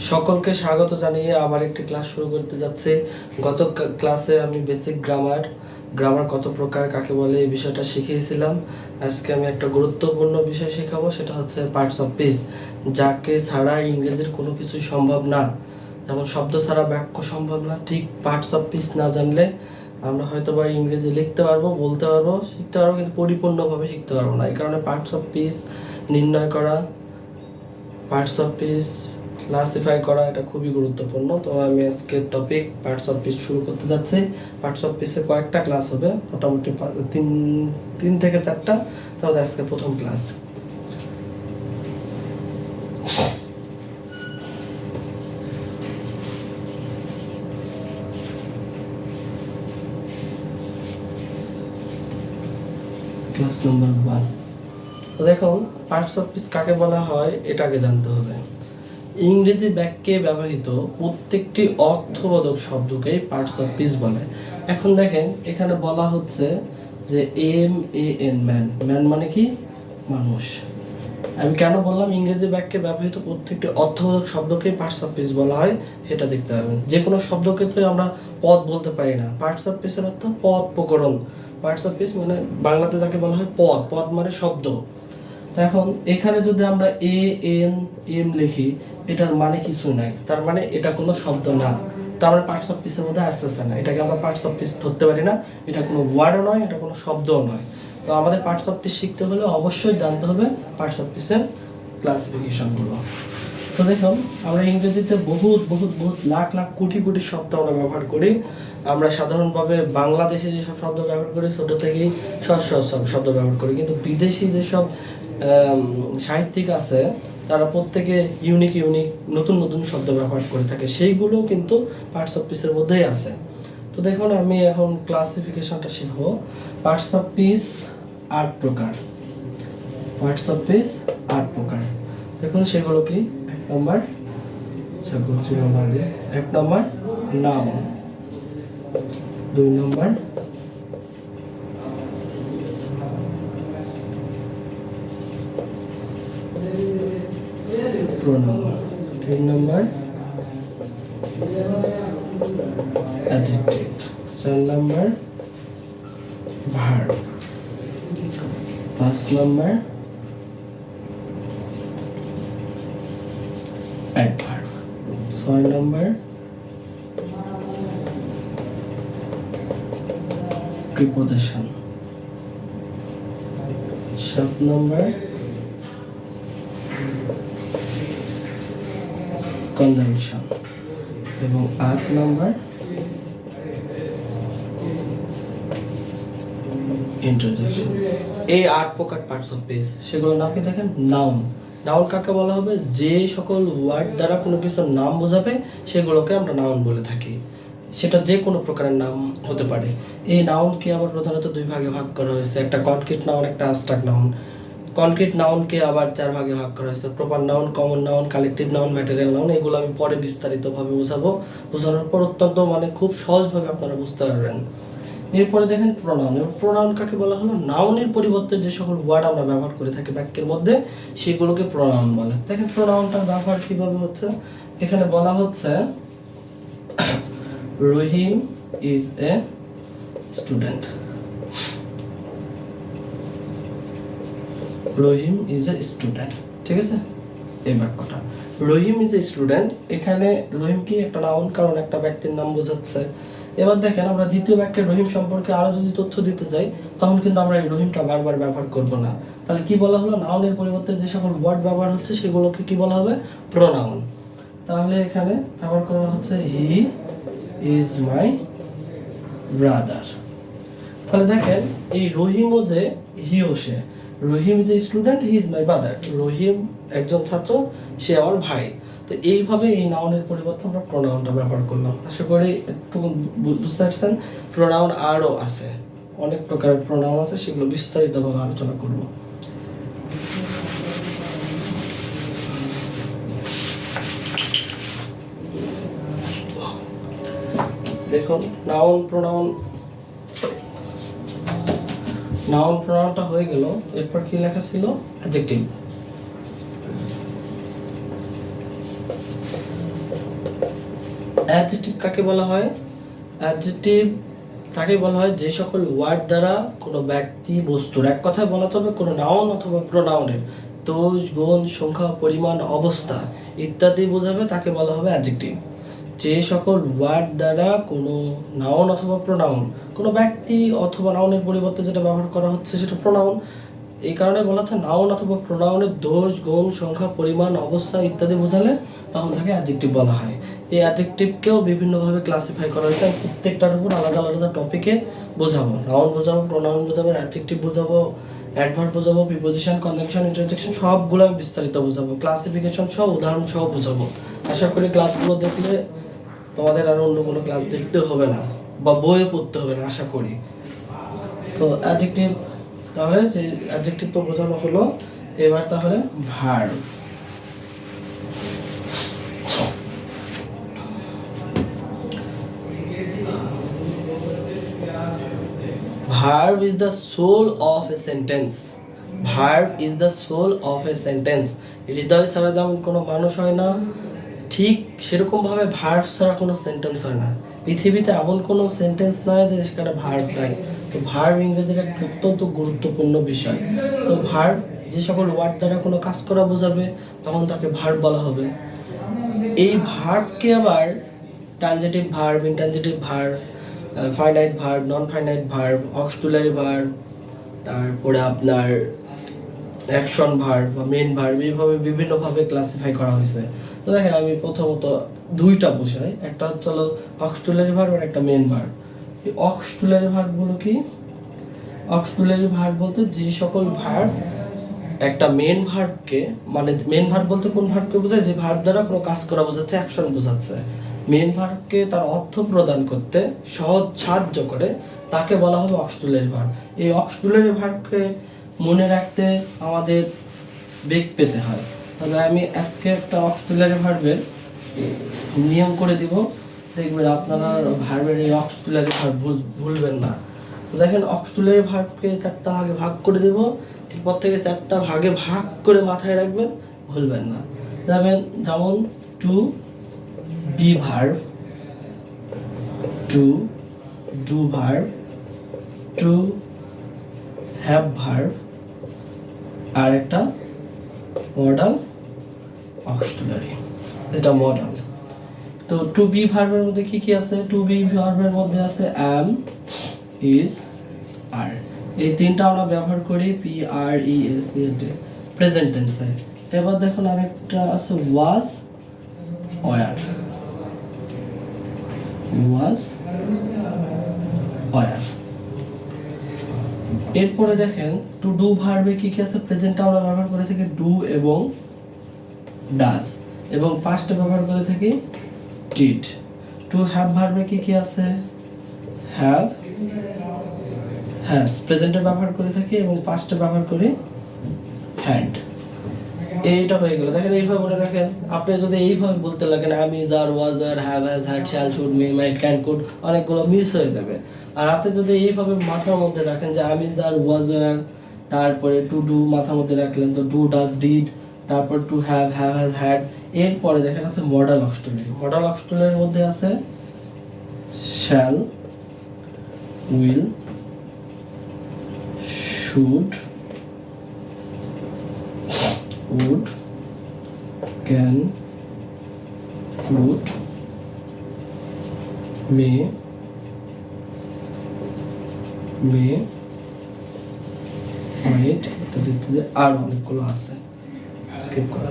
সকলকে স্বাগত জানিয়ে আবার একটি ক্লাস শুরু করতে যাচ্ছে। গত ক্লাসে আমি বেসিক গ্রামার কত প্রকার, কাকে বলে, এই বিষয়টা শিখিয়েছিলাম। আজকে আমি একটা গুরুত্বপূর্ণ বিষয় শেখাবো, সেটা হচ্ছে পার্টস অফ স্পিচ, যাকে ছাড়া ইংরেজির কোনো কিছুই সম্ভব না। যেমন শব্দ ছাড়া বাক্য সম্ভব না, ঠিক পার্টস অফ স্পিচ না জানলে আমরা হয়তো বা ইংরেজি লিখতে পারবো, বলতে পারবো, শিখতে পারবো, কিন্তু পরিপূর্ণভাবে শিখতে পারবো না। এই কারণে পার্টস অফ স্পিচ নির্ণয় করা, পার্টস অফ স্পিচ ক্লাসিফাই করা, এটা খুবই গুরুত্বপূর্ণ। তো আমি আজকে টপিক পার্টস অফ স্পিচ শুরু করতে যাচ্ছি। পার্টস অফ স্পিচের কয়েকটা ক্লাস হবে, মোটামুটি তিন থেকে চারটা। তাহলে আজকে প্রথম ক্লাস। Class number 1। তো দেখুন, পার্টস অফ স্পিচ কাকে বলা হয় এটাকে জানতে হবে। ইংরেজি বাক্যে ব্যবহৃত প্রত্যেকটি অর্থবোধক শব্দকেই পার্টস অফ স্পিচ বলে। এখন দেখেন, এখানে বলা হচ্ছে যে MAN, ম্যান মানে কি? মানুষ। আমি কেন বললাম ইংরেজি বাক্যে ব্যবহৃত প্রত্যেকটি অর্থবোধক শব্দকেই পার্টস অফ স্পিচ বলা হয়, সেটা দেখতে পাবেন। যে কোনো শব্দকে তো আমরা পদ বলতে পারি না। পার্টস অফ স্পিচের অর্থ পদ, প্রকরণ। পার্টস অফ স্পিচ মানে বাংলাতে যাকে বলা হয় পদ, পদ মানে শব্দ। এখন এখানে যদি আমরা AM লিখি, এটার মানে কিছু নাই, তার মানে এটা কোনো শব্দ না, তার মানে পার্টস অফ স্পিচের মধ্যে আসতেছে না। এটাকে আমরা পার্টস অফ স্পিচ ধরতে পারি না। এটা কোনো ওয়ার্ডও নয়, এটা কোনো শব্দও নয়। তো আমাদের পার্টস অফ স্পিচ শিখতে হলে অবশ্যই জানতে হবে পার্টস অফ স্পিচের ক্লাসিফিকেশনগুলো। তো দেখুন, আমরা ইংরেজিতে বহুত বহুত বহুত লাখ লাখ কোটি কোটি শব্দ আমরা ব্যবহার করি। আমরা সাধারণভাবে বাংলাদেশে যেসব শব্দ ব্যবহার করি, ছোট থেকেই সহজ সহজ শব্দ ব্যবহার করি, কিন্তু বিদেশি যেসব সাহিত্যিক আছে, তারা প্রত্যেকে ইউনিক নতুন নতুন শব্দ ব্যবহার করে থাকে, সেইগুলো কিন্তু পার্টস অফ স্পিচের মধ্যেই আছে। তো দেখুন, আমি এখন ক্লাসিফিকেশনটা শিখবো। পার্টস অফ স্পিচ 8 প্রকার। পার্টস অফ স্পিচ 8 প্রকার। দেখুন সেগুলো কি? 1 নম্বর, 1 নম্বর নাউন, 2 নম্বর pronoun, 3 নম্বর adjective, 4 নম্বর verb, 5 নম্বর adverb, 6 নম্বর preposition, 7 নম্বর conjunction এবং 8 নম্বর interjection। এই 8 প্রকার পার্টস অফ স্পিচ, সেগুলোর নাম কি দেখেন? নাউন। নাউন কাকে বলা হবে? যে সকল ওয়ার্ড দ্বারা কোনো কিছুর নাম বোঝাবে, সেগুলোকে আমরা নাউন বলে থাকি। সেটা যে কোনো প্রকারের নাম হতে পারে। এই নাউনকে আবার প্রধানত 2 ভাগে ভাগ করা হয়েছে, একটা কনক্রিট নাউন, একটা অ্যাবস্ট্রাক্ট নাউন। কনক্রিট নাউনকে আবার 4 ভাগে ভাগ করা হয়েছে, proper noun, common noun, collective noun, material noun. এগুলো আমি পরে বিস্তারিতভাবে বোঝাবো। বোঝানোর পর অত্যন্ত খুব সহজভাবে আপনারা বুঝতে পারবেন। এরপরে দেখেন প্রোনাউন। প্রোনাউন কাকে বলা হলো? নাউনের পরিবর্তে যে সকল ওয়ার্ড আমরা ব্যবহার করে থাকি বাক্যের মধ্যে, সেগুলোকে প্রোনাউন বলে। দেখেন প্রোনাউনটার ব্যবহার কিভাবে হচ্ছে। এখানে বলা হচ্ছে Rahim is a student. Rahim is a student, ঠিক আছে? এই বাক্যটা রহিম ইজ এ স্টুডেন্ট, এখানে রহিম কি? একটা নাউন, কারণ একটা ব্যক্তির নাম বোঝাচ্ছে। এবার দেখেন, আমরা দ্বিতীয় বাক্যে রহিম সম্পর্কে আরো যদি তথ্য দিতে যাই, তখন কিন্তু আমরা এই রহিমটা বারবার ব্যবহার করব না। তাহলে কি বলা হলো? নাউনের পরিবর্তে যে সকল ওয়ার্ড ব্যবহার হচ্ছে, সেগুলোকে কি বলা হবে? প্রোনাউন। তাহলে এখানে ব্যবহার করা হচ্ছে হি ইজ মাই ব্রাদার। তাহলে দেখেন, এই রহিমও যে, হিও সে। Rahim is a student, he is my brother. Rahim একজন ছাত্র, সে আমার ভাই। তো এইভাবে এই নাউনের পরিবর্তে আমরা প্রোনাউনটা ব্যবহার করলাম। আশা করি একটু বুঝতে পারছেন। প্রোনাউন আরও আছে, অনেক প্রকারের প্রোনাউন আছে, সেগুলো বিস্তারিতভাবে আলোচনা করব। দেখুন, নাউন প্রোনাউনটা হয়ে গেল। এরপর কি লেখা ছিল? অ্যাডজেক্টিভ। অ্যাডজেক্টিভ কাকে বলা হয়? অ্যাডজেক্টিভ তাকে বলা হয় যে সকল ওয়ার্ড দ্বারা কোনো ব্যক্তি বস্তুর, এক কথায় বলা তবে কোনো নাউন অথবা প্রোনাউনের দোষ, গুণ, সংখ্যা, পরিমাণ, অবস্থা ইত্যাদি বোঝাবে, তাকে বলা হবে অ্যাডজেক্টিভ। যে সকল ওয়ার্ড দ্বারা কোনো নাউন অথবা প্রোনাউন, কোনো ব্যক্তি অথবা নাউনের পরিবর্তে যেটা ব্যবহার করা হচ্ছে সেটা প্রোনাউন, এই কারণে বলা হচ্ছে নাউন অথবা প্রোনাউনের দোষ, গুণ, সংখ্যা, পরিমাণ, অবস্থা ইত্যাদি বোঝালে তখন তাকে অ্যাডজেক্টিভ বলা হয়। এই অ্যাডজেক্টিভকেও বিভিন্নভাবে ক্লাসিফাই করা হয়েছে, আমি প্রত্যেকটার উপর আলাদা আলাদা টপিকে বোঝাবো। নাউন বোঝাবো, প্রোনাউন বোঝাবো, অ্যাডজেক্টিভ বোঝাবো, অ্যাডভার্ব বোঝাবো, প্রিপোজিশন, কনজাংশন, ইন্টারজেকশন সবগুলো আমি বিস্তারিত বোঝাবো, ক্লাসিফিকেশন সহ, উদাহরণ সহ বোঝাবো। আশা করি ক্লাসগুলো দেখলে তোমাদের আর অন্য কোনো ক্লাস দেখতে হবে না বা বইয়ে পড়তে হবে না আশা করি। তো অ্যাডজেক্টিভ, তাহলে যে অ্যাডজেক্টিভ তো বোঝানো হলো, এবার তাহলে verb. Verb is the soul of a sentence. Verb is the soul of a sentence. হৃদয় ছাড়া যেমন কোনো মানুষ হয় না, ঠিক সেরকমভাবে ভার্ব ছাড়া কোনো সেন্টেন্স হয় না। পৃথিবীতে এমন কোনো সেন্টেন্স নাই যে সেখানে ভার্ব নাই। তো ভার্ব ইংরেজির একটা অত্যন্ত গুরুত্বপূর্ণ বিষয়। তো ভার্ব যে সকল ওয়ার্ড দ্বারা কোনো কাজ করা বোঝাবে তখন তাকে ভার্ব বলা হবে। এই ভার্বকে আবার transitive verb, intransitive verb, finite verb, non finite verb, auxiliary verb, তারপরে আপনার অ্যাকশন ভার্ব বা মেইন ভার্ব, এইভাবে বিভিন্নভাবে ক্লাসিফাই করা হয়েছে। তো দেখেন আমি প্রথমত দুইটা বোঝাই, একটা হচ্ছে হলো অক্সিলারি ভার্ব আর একটা মেইন ভার্ব। এই অক্সিলারি ভার্বগুলো কি? অক্সিলারি ভার্ব বলতে যে সকল ভার্ব একটা মেইন ভার্বকে, মানে মেইন ভার্ব বলতে কোন ভার্বকে বোঝায়? যে ভার্ব দ্বারা কোনো কাজ করা বোঝাচ্ছে, অ্যাকশন বোঝাচ্ছে। মেইন ভার্বকে তার অর্থ প্রদান করতে সহজ সাহায্য করে, তাকে বলা হবে অক্সিলারি ভার্ব। এই অক্সিলারি ভার্বকে মনে রাখতে আমাদের বেগ পেতে হয়। তাহলে আমি আজকে একটা অক্সিলারি ভার্বের নিয়ম করে দিব, দেখবেন আপনারা ভার্বের এই অক্সিলারি ভার্ব ভুলবেন না। তো দেখেন অক্সিলারি ভার্বকে চারটা ভাগে ভাগ করে দেব, এরপর থেকে চারটা ভাগে ভাগ করে মাথায় রাখবেন, ভুলবেন না। যেমন to be verb, to do verb, to have verb, আর একটা মডাল অক্সিলারি, এটা মডাল। তো টু বি ভার্বের মধ্যে কি কি আছে? টু বি ভার্বের মধ্যে আছে অ্যাম, ইজ, আর। এই তিনটা আমরা ব্যবহার করি P R E S present টেন্সে। এবার দেখুন আরেকটা আছে ওয়াজ, ওয়ার, ওয়াজ, ওয়ার। এরপরে দেখেন টু ডু ভার্বে কি কি আছে? প্রেজেন্টে আমরা ব্যবহার করে থাকি ডু এবং ডাজ, এবং পাস্টে ব্যবহার করে থাকি ডিড। টু হ্যাভ ভার্বে কি কি আছে? Have, has. প্রেজেন্টে ব্যবহার করে থাকি এবং পাস্টে ব্যবহার করি হ্যাড। এইটা হয়ে গেল। দেখেন এইভাবে মনে রাখেন। আপনি যদি এইভাবে বলতে লাগেন আমি, যার, was, are, have, has, had, shall, should, may, might, can, could, অনেকগুলো মিস হয়ে যাবে। আর আপনি যদি এইভাবে মাথার মধ্যে রাখেন যে আমি, যার, ওয়াজ, আর, তারপরে টু ডু মাথার মধ্যে রাখলেন, তো ডু, ডাজ, ডিড, তারপর to have, have, has, had. এরপরে দেখেন আছে মডাল অক্সিলারি। মডাল অক্সিলারির মধ্যে আছে shall, will, should, would, can, could, may, might, ইত্যাদি আর অনেকগুলো আছে, স্কিপ করা।